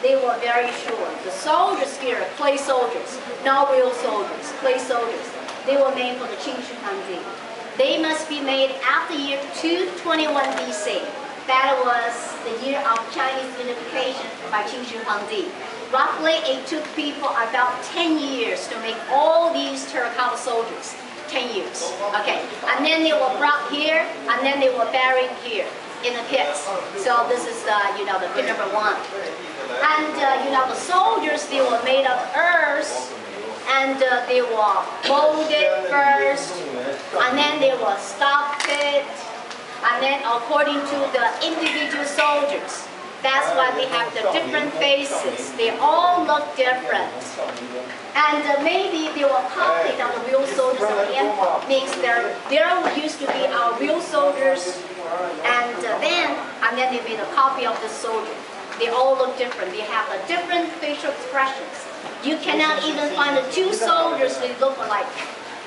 they were very short. The soldiers here, clay soldiers, not real soldiers, clay soldiers. They were made for the Qing Shi Huangdi. They must be made after year 221 BC. That was the year of Chinese unification by Qing Shi Huangdi. Roughly, it took people about 10 years to make all these terracotta soldiers. 10 years. Okay, and then they were brought here, and then they were buried here in the pits. So this is the pit number 1. And the soldiers, they were made of earth, and they were molded first, and then they were sculpted, and then according to the individual soldiers. That's why they have the different faces. They all look different. And maybe they were copied of the real soldiers of the empire. Means there used to be our real soldiers, and then they made a copy of the soldier. They all look different. They have a different facial expressions. You cannot even find the two soldiers who look alike.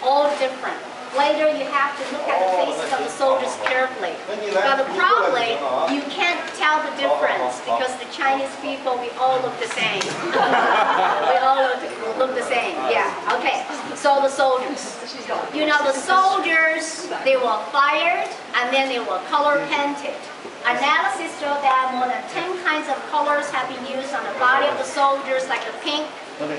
All different. Later, you have to look at the faces of the soldiers carefully. But probably, you can't tell the difference because the Chinese people, we all look the same. We all look the same, yeah. Okay, so the soldiers. The soldiers, they were fired and then they were color painted. Analysis showed that more than 10 kinds of colors have been used on the body of the soldiers, like the pink,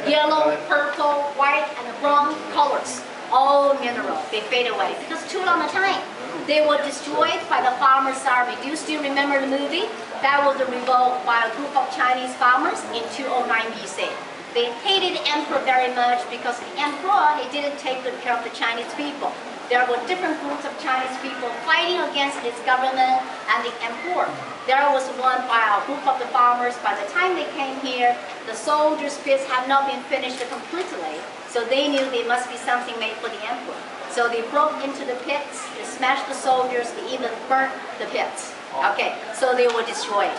yellow, purple, white, and the brown colors. All mineral, they fade away because too long a time. They were destroyed by the farmers' army. Do you still remember the movie? That was a revolt by a group of Chinese farmers in 209 BC. They hated the emperor very much because the emperor, he didn't take good care of the Chinese people. There were different groups of Chinese people fighting against his government and the emperor. There was one by a group of the farmers. By the time they came here, the soldiers' pits had not been finished completely. So they knew there must be something made for the emperor. So they broke into the pits, they smashed the soldiers, they even burnt the pits. Okay, so they were destroyed.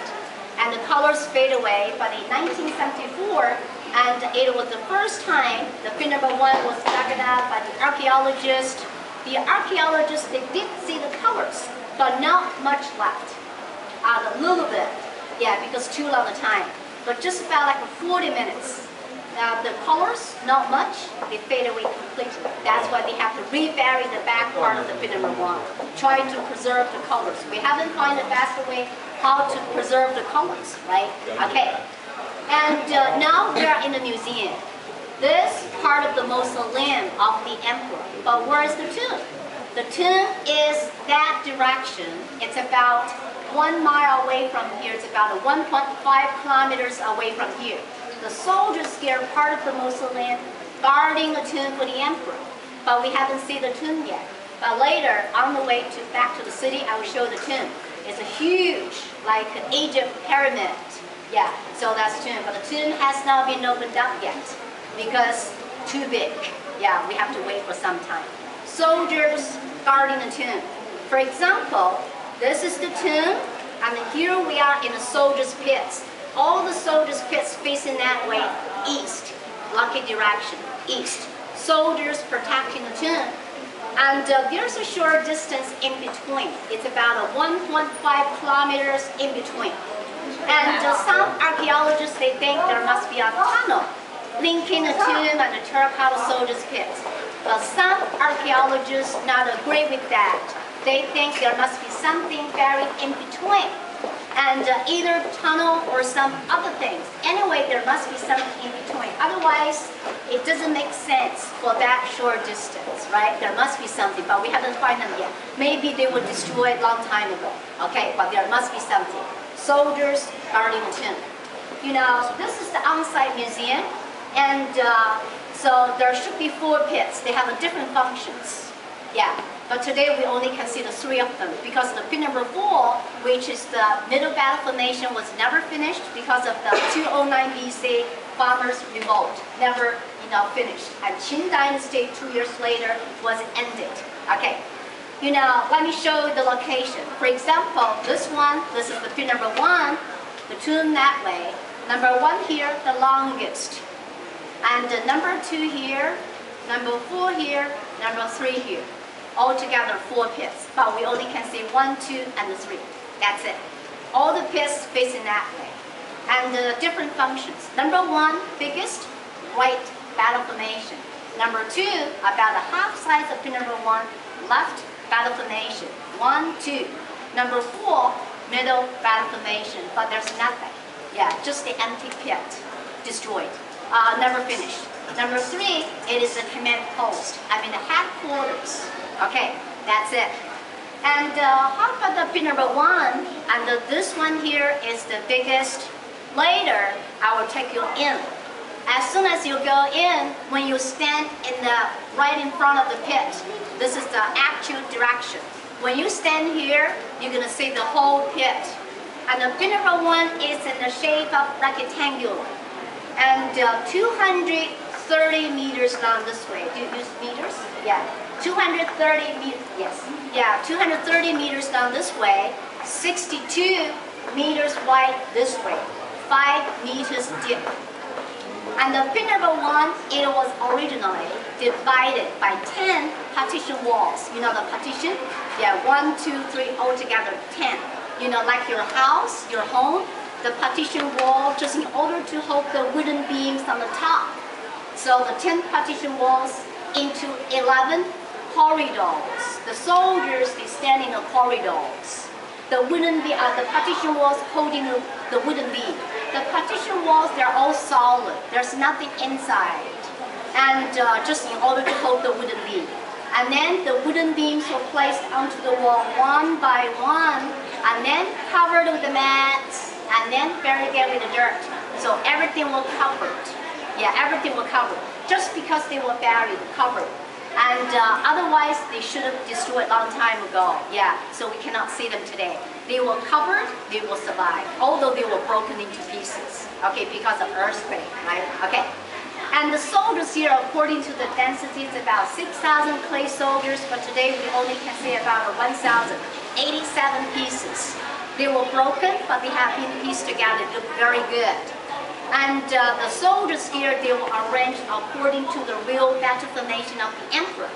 And the colors fade away. But in 1974, and it was the first time the pit number 1 was dug up by the archaeologists. The archaeologists, they did see the colors, but not much left. A little bit, yeah, because too long a time. But just about like 40 minutes. The colors, not much, they fade away completely. That's why they have to rebury the back part of the pit number 1, trying to preserve the colors. We haven't found a faster way how to preserve the colors, right? Okay. And now we are in the museum. This part of the mausoleum of the emperor. But where is the tomb? The tomb is that direction. It's about 1 mile away from here. It's about 1.5 kilometers away from here. The soldiers here are part of the mausoleum, guarding the tomb for the emperor. But we haven't seen the tomb yet. But later, on the way back to the city, I will show the tomb. It's a huge, like an Egypt pyramid. Yeah, so that's the tomb. But the tomb has not been opened up yet because too big. Yeah, we have to wait for some time. Soldiers guarding the tomb. For example, this is the tomb, and here we are in the soldiers' pits. All the soldiers' pits facing that way, east, lucky direction, east. Soldiers protecting the tomb. And there's a short distance in between. It's about 1.5 kilometers in between. And some archaeologists, they think there must be a tunnel linking the tomb and the terracotta soldiers' pits. But some archaeologists not agree with that. They think there must be something buried in between. And either tunnel or some other things. Anyway, there must be something in between. Otherwise, it doesn't make sense for that short distance, right? There must be something, but we haven't found them yet. Maybe they were destroyed a long time ago. Okay, but there must be something. Soldiers guarding the tomb. This is the on-site museum, and so there should be 4 pits. They have different functions. Yeah. But today we only can see the 3 of them because the pit number 4, which is the middle battle formation, was never finished because of the 209 BC farmers' revolt. Never, finished. And Qin Dynasty 2 years later was ended. Okay. Let me show you the location. For example, this is the pit number 1, the tomb that way. Number 1 here, the longest. And number 2 here, number 4 here, number 3 here. Altogether 4 pits, but we only can see 1, 2, and 3. That's it. All the pits facing that way. and different functions. Number one, biggest, right battle formation. Number two, about the half size of pin number one, left battle formation. 1, 2. Number four, middle battle formation, but there's nothing. Yeah, just the empty pit, destroyed, never finished. Number three, it is the command post. I mean the headquarters. Okay, that's it. And how about the pin number one? And this one here is the biggest. Later, I will take you in. As soon as you go in, when you stand right in front of the pit, this is the actual direction. When you stand here, you're gonna see the whole pit. And the pin number one is in the shape of rectangular. And 230 meters down this way. Do you use meters? Yeah. 230 meters, yes. Yeah, 230 meters down this way, 62 meters wide this way, 5 meters deep. And the pin number one, it was originally divided by 10 partition walls. You know the partition? Yeah, 1, 2, 3, altogether 10. You know, like your house, your home, the partition wall, just in order to hold the wooden beams on the top. So the 10 partition walls into 11 corridors. The soldiers, they stand in the corridors. The partition walls holding the wooden beam. The partition walls, they're all solid. There's nothing inside. And just in order to hold the wooden beam. And then the wooden beams were placed onto the wall one by one, and then covered with the mats, and then buried with the dirt. So everything was covered. Yeah, everything was covered. Just because they were buried, covered. And otherwise, they should have destroyed a long time ago. Yeah, so we cannot see them today. They were covered, they will survive, although they were broken into pieces. Okay, because of earthquake, right? Okay. And the soldiers here, according to the density, it's about 6,000 clay soldiers, but today we only can see about 1,087 pieces. They were broken, but they have been pieced together, look very good. And the soldiers here, they were arranged according to the real battle formation of the emperor.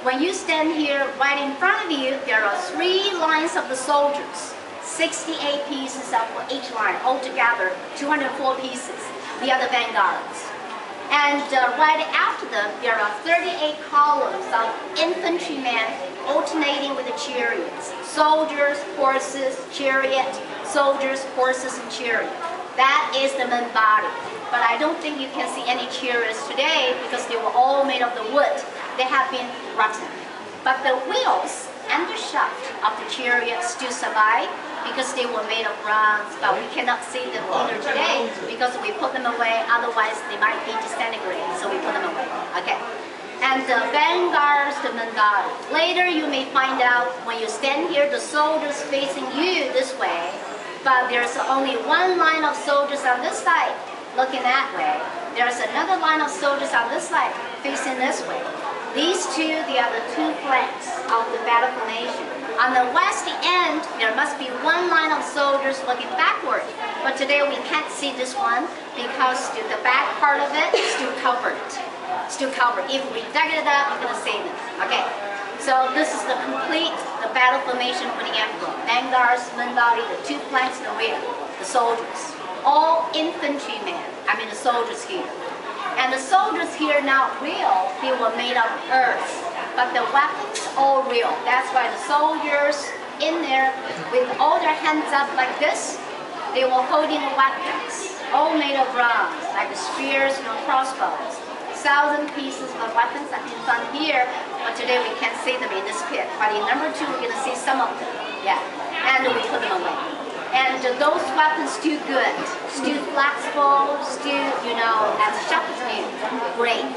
When you stand here, right in front of you, there are 3 lines of the soldiers, 68 pieces for each line, altogether 204 pieces. The other vanguards. And right after them, there are 38 columns of infantrymen alternating with the chariots. Soldiers, horses, chariot, soldiers, horses, and chariot. That is the main body. But I don't think you can see any chariots today because they were all made of the wood. They have been rotten. But the wheels and the shaft of the chariots still survive because they were made of bronze. But we cannot see them either today because we put them away. Otherwise, they might be disintegrated. So we put them away. Okay. And the vanguards, the main body. Later, you may find out when you stand here, the soldiers facing you this way. But there's only one line of soldiers on this side, looking that way. There's another line of soldiers on this side, facing this way. These two, they are the 2 flanks of the battle formation. On the west end, there must be one line of soldiers looking backward. But today we can't see this one because the back part of it is still covered. Still covered. If we dug it up, we're going to see them. Okay. So this is the battle formation for the emperor. Vanguards, main body, the 2 flanks in the rear, the soldiers. All infantrymen, I mean the soldiers here. And the soldiers here not real, they were made of earth. But the weapons all real. That's why the soldiers in there with all their hands up like this, they were holding weapons. All made of bronze, like the spears, crossbows. 1,000 pieces of weapons have been found here, but today we can't see them in this pit. But in number 2, we're going to see some of them. Yeah, and we put them away. And those weapons still good, still flexible, still, as sharp as new. Great.